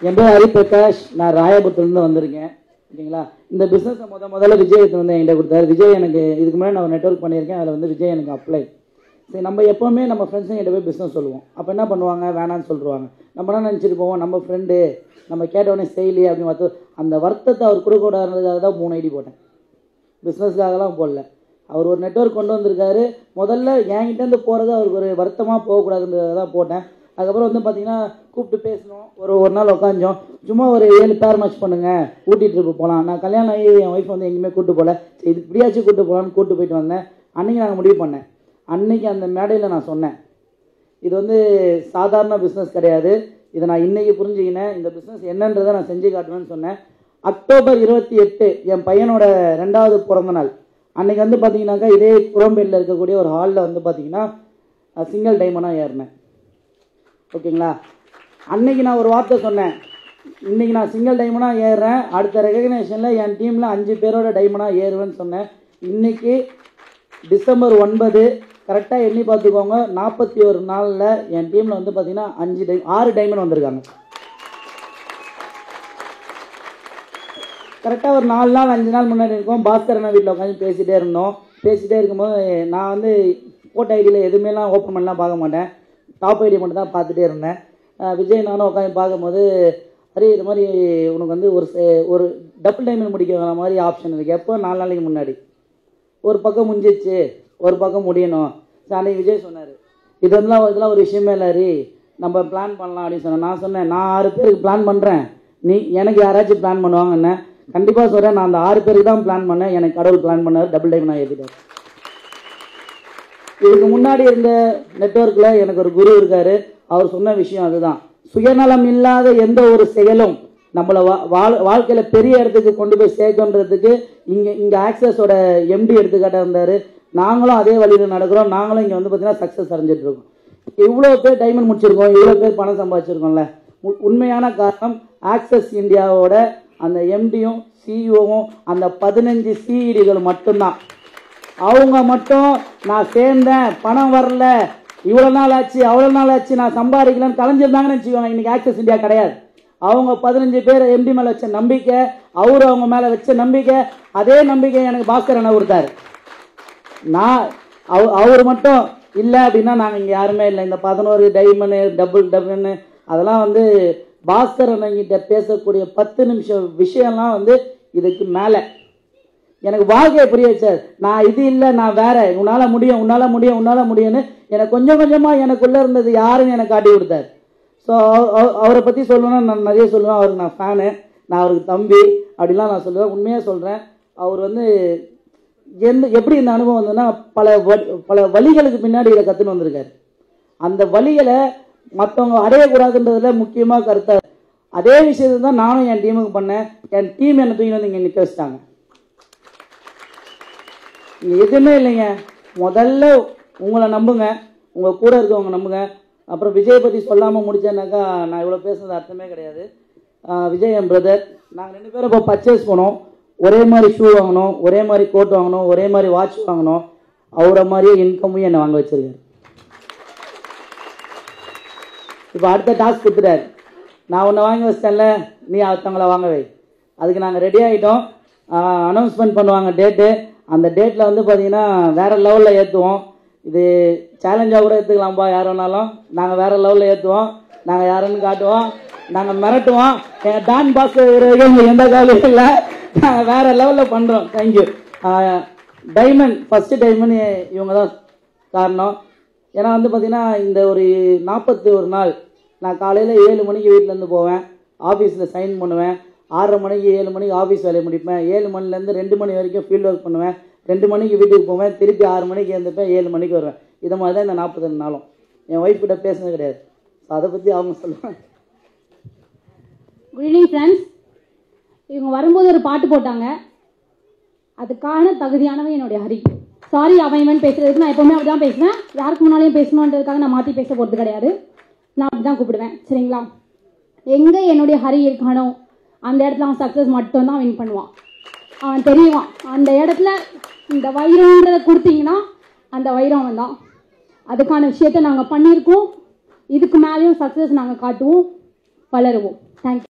என் பேர் ஹரிபிரகாஷ். நான் ராயபுரத்துலேருந்து வந்திருக்கேன். ஓகேங்களா. இந்த பிஸ்னஸை முதல்ல விஜய் வந்து என்கிட்ட கொடுத்தாரு. விஜய் எனக்கு இதுக்கு முன்னாடி நான் நெட்வொர்க் பண்ணியிருக்கேன். அதில் வந்து விஜய் எனக்கு அப்ளை. சரி, நம்ம எப்போவுமே நம்ம ஃப்ரெண்ட்ஸுங்க கிட்ட போய் பிஸ்னஸ் சொல்லுவோம். அப்போ என்ன பண்ணுவாங்க, வேணான்னு சொல்லிடுவாங்க. நம்ம என்ன நினச்சிட்டு போவோம், நம்ம ஃப்ரெண்டு நம்ம கேட்டவுடனே செய்யலையே அப்படின்னு பார்த்து அந்த வருத்தத்தை அவர் கொடுக்கக்கூடாதுன்றதுக்காக தான் 3 ஐடி போட்டேன். பிஸ்னஸ்க்காகலாம் போடல. அவர் ஒரு நெட்வொர்க் கொண்டு வந்திருக்காரு. முதல்ல என்கிட்டேருந்து போகிறது அவருக்கு ஒரு வருத்தமாக போகக்கூடாதுன்றதாக தான் போட்டேன். அதுக்கப்புறம் வந்து பார்த்தீங்கன்னா கூப்பிட்டு பேசணும். ஒரு நாள் உட்காந்தோம். சும்மா ஒரு 7 பேர் மேட்ச் பண்ணுங்கள், ஊட்டி ட்ரிப்பு போகலாம். நான் கல்யாணம் ஆகி என் ஒய்ஃப் வந்து எங்கேயுமே கூப்பிட்டு போகல. சரி, இது இப்படியாச்சும் கூப்பிட்டு போகலான்னு கூப்பிட்டு போயிட்டு வந்தேன். அன்றைக்கி நாங்கள் முடிவு பண்ணேன். அன்றைக்கி அந்த மேடையில் நான் சொன்னேன், இது வந்து சாதாரண பிஸ்னஸ் கிடையாது. இதை நான் இன்றைக்கி புரிஞ்சுக்கினேன். இந்த பிஸ்னஸ் என்னன்றதை நான் செஞ்சு காட்டுவேன்னு சொன்னேன். அக்டோபர் 28 என் பையனோட 2வது பிறந்த நாள். அன்றைக்கி வந்து பார்த்தீங்கன்னாக்கா இதே குரம்பேட்டில் இருக்கக்கூடிய ஒரு ஹாலில் வந்து பார்த்தீங்கன்னா சிங்கிள் டைமண்டாக ஏறினேன். ஓகேங்களா. அன்றைக்கி நான் ஒரு வார்த்தை சொன்னேன், இன்றைக்கி நான் சிங்கிள் டைமண்டாக ஏறுறேன், அடுத்த ரெகக்னேஷனில் என் டீமில் 5 பேரோட டைமண்டாக ஏறுவேன்னு சொன்னேன். இன்றைக்கி டிசம்பர் 9 கரெக்டாக எண்ணி பார்த்துக்கோங்க. 41 நாளில் என் டீமில் வந்து பார்த்தீங்கன்னா 6 டைமண்ட் வந்திருக்காங்க. கரெக்டாக ஒரு 4 நாள் 5 நாள் முன்னாடி இருக்கோம். பாஸ்கர் அண்ணா வீட்டில் உட்காந்து பேசிகிட்டே இருந்தோம். பேசிகிட்டே இருக்கும்போது நான் வந்து போட்ட ஐடியில் எதுவுமேலாம் ஓப்பன் பண்ணலாம் பார்க்க மாட்டேன். டாப் ஐடி மட்டும் தான் பார்த்துட்டே இருந்தேன். விஜய் நானும் உட்காந்து பார்க்கும்போது, ஹரி இது மாதிரி உனக்கு வந்து ஒரு டபுள் டைமண்ட் முடிக்கிற மாதிரி ஆப்ஷன் இருக்குது. எப்போ 4 நாளைக்கு முன்னாடி ஒரு பக்கம் முடிஞ்சிச்சு, ஒரு பக்கம் முடியணும். அன்னைக்கு விஜய் சொன்னார், இதெல்லாம் ஒரு விஷயமே இல்லை ஹரி, நம்ம பிளான் பண்ணலாம் அப்படின்னு சொன்னேன். நான் சொன்னேன், நான் 6 பேருக்கு பிளான் பண்ணுறேன், நீ எனக்கு யாராச்சும் பிளான் பண்ணுவாங்கன்னு. கண்டிப்பாக சொல்கிறேன், நான் அந்த 6 பேருக்கு தான் பிளான் பண்ணேன். எனக்கு கடவுள் பிளான் பண்ணார், டபுள் டைமண்ட் நான் ஏற்றிட்டார். இதுக்கு முன்னாடி இருந்த நெட்வொர்க்கில் எனக்கு ஒரு குரு இருக்கார். அவர் சொன்ன விஷயம் அதுதான், சுயநலம் இல்லாத எந்த ஒரு செயலும் நம்மளை வாழ்க்கையில் பெரிய இடத்துக்கு கொண்டு போய் சேர்க்கன்றதுக்கு இங்கே ஆக்சஸோட எம்டி எடுத்துக்காட்டாக இருந்தார். நாங்களும் அதே வழியில் நடக்கிறோம். நாங்களும் இங்கே வந்து பார்த்தீங்கன்னா சக்ஸஸ் அடைஞ்சிட்ருக்கோம். இவ்வளோ பேர் டைமண்ட் முடிச்சிருக்கோம், இவ்வளோ பேர் பணம் சம்பாதிச்சிருக்கோம்ல. உண்மையான காரணம் ஆக்சஸ் இந்தியாவோட அந்த எம்டியும் சிஇஓவும் அந்த 15 சிஇடிகள் மட்டும்தான். அவங்க மட்டும் நான் சேர்ந்தேன், பணம் வரல, இவ்வளோ நாள் ஆச்சு அவ்வளோ நாள் ஆச்சு, நான் சம்பாதிக்கலன்னு கலைஞ்சிருந்தாங்கன்னு வச்சுக்கோங்க, இன்றைக்கி ஆக்சஸ் இந்தியா கிடையாது. அவங்க 15 பேர் எம்டி மேலே வச்ச நம்பிக்கை, அவரு அவங்க மேலே வச்ச நம்பிக்கை, அதே நம்பிக்கை எனக்கு பாஸ்கர் அண்ணா கொடுத்தாரு. நான் அவர் மட்டும் இல்லை அப்படின்னா நாங்கள் இங்கே யாருமே இல்லை. இந்த 11 டைமண்டு டபுள்னு அதெல்லாம் வந்து பாஸ்கர் அண்ணங்கிட்ட பேசக்கூடிய 10 நிமிஷம் விஷயம்லாம் வந்து இதுக்கு மேலே எனக்கு வாழ்க்கையை புரிய வச்சார். நான் இது இல்லை, நான் வேற, உன்னால் முடியும் உன்னால் முடியும் உன்னால் முடியும்னு எனக்கு கொஞ்சம் கொஞ்சமாக எனக்குள்ளே இருந்தது யாருன்னு எனக்கு காட்டி கொடுத்தார். ஸோ அவரை பற்றி சொல்லணும்னா நான் நிறைய சொல்லுவேன். அவருக்கு நான் ஃபேனு, நான் அவருக்கு தம்பி அப்படிலாம் நான் சொல்லுவேன். உண்மையாக சொல்கிறேன். அவர் வந்து எப்படி இந்த அனுபவம் வந்ததுன்னா பல வழிகளுக்கு பின்னாடி இதை கற்றுன்னு வந்திருக்காரு. அந்த வழிகளை மற்றவங்க அடையக்கூடாதுன்றதுல முக்கியமாக கருத்தார். அதே விஷயத்தை தான் நானும் என் டீமுக்கு பண்ணேன். என் டீம் என்னை தூக்கி வந்து இங்கே நிற்க வச்சிட்டாங்க. இங்கே எதுவுமே இல்லைங்க. முதல்ல உங்களை நம்புங்க, உங்கள் கூட இருக்கவங்க நம்புங்க. அப்புறம் விஜய் பற்றி சொல்லாமல் முடிச்சேன்னாக்கா நான் இவ்வளோ பேசுறது அர்த்தமே கிடையாது. விஜய் என் பிரதர், நாங்கள் 2 பேரும் இப்போ பர்ச்சேஸ் போனோம். ஒரே மாதிரி ஷூ வாங்கணும், ஒரே மாதிரி கோட் வாங்கணும், ஒரே மாதிரி வாட்ச் வாங்கணும். அவரை மாதிரியே இன்கமும் என்னை வாங்க வச்சிருக்காரு. இப்போ அடுத்த டாஸ்க் கொடுத்துட்டாரு, நான் உன்னை வாங்கி வச்சிட்டேன்ல, நீ ஒருத்தவங்களை வாங்க வை. அதுக்கு நாங்கள் ரெடி ஆகிட்டோம். அனௌன்ஸ்மெண்ட் பண்ணுவாங்க டேட்டு. அந்த டேட்டில் வந்து பார்த்தீங்கன்னா வேறு லெவலில் ஏற்றுவோம். இது சேலஞ்சாக கூட எடுத்துக்கலாம்ப்பா, யார் வேணாலும். நாங்கள் வேறு லெவலில் ஏற்றுவோம். நாங்கள் யாருன்னு காட்டுவோம், நாங்கள் மிரட்டுவோம். எங்கள் டான் பாஸ் எந்த காலையும் இல்லை, நாங்கள் வேறு லெவலில் பண்ணுறோம். தேங்க்யூ. டைமண்ட் ஃபஸ்ட்டு டைமண்ட் இவங்க தான் காரணம். ஏன்னா வந்து பார்த்தீங்கன்னா இந்த ஒரு 41 நாள் நான் காலையில் 7 மணிக்கு வீட்டிலேருந்து போவேன், ஆஃபீஸில் சைன் பண்ணுவேன். 6:30 மணிக்கு 7 மணிக்கு ஆஃபீஸ் வேலையை முடிப்பேன். 7 மணிலேருந்து 2 மணி வரைக்கும் ஃபீல்ட் ஒர்க் பண்ணுவேன். 2 மணிக்கு வீட்டுக்கு போவேன், திருப்பி 6 மணிக்கு எழுந்துப்பேன், 7 மணிக்கு வருவேன். இதை மாதிரி தான் இந்த 42 நாளும். என் ஒய்ஃப் கிட்ட பேசுனது கிடையாது. அதை பற்றி அவங்க சொல்லுவாங்க. Good evening friends. இவங்க வரும்போது ஒரு பாட்டு போட்டாங்க, அதுக்கான தகுதியானவன் என்னுடைய ஹரி. சாரி, அவன் இவன் பேசுறதுக்கு நான் எப்பவுமே அப்படி தான் பேசுவேன். யாருக்கு முன்னாலேயும் பேசணுன்றதுக்காக நான் மாற்றி பேச போகிறது கிடையாது. நான் அப்படி தான் கூப்பிடுவேன், சரிங்களா. எங்கே என்னுடைய ஹரி இருக்கானோ அந்த இடத்துல அவன் சக்ஸஸ் மட்டும்தான் வின் பண்ணுவான். அவன் தெரியுவான். அந்த இடத்துல இந்த வைரன்றதை கொடுத்தீங்கன்னா அந்த வைரம் அவன் தான். அதுக்கான விஷயத்த நாங்கள் பண்ணியிருக்கோம். இதுக்கு மேலேயும் சக்ஸஸ் நாங்கள் காட்டுவோம். வளருவோம். தேங்க்யூ.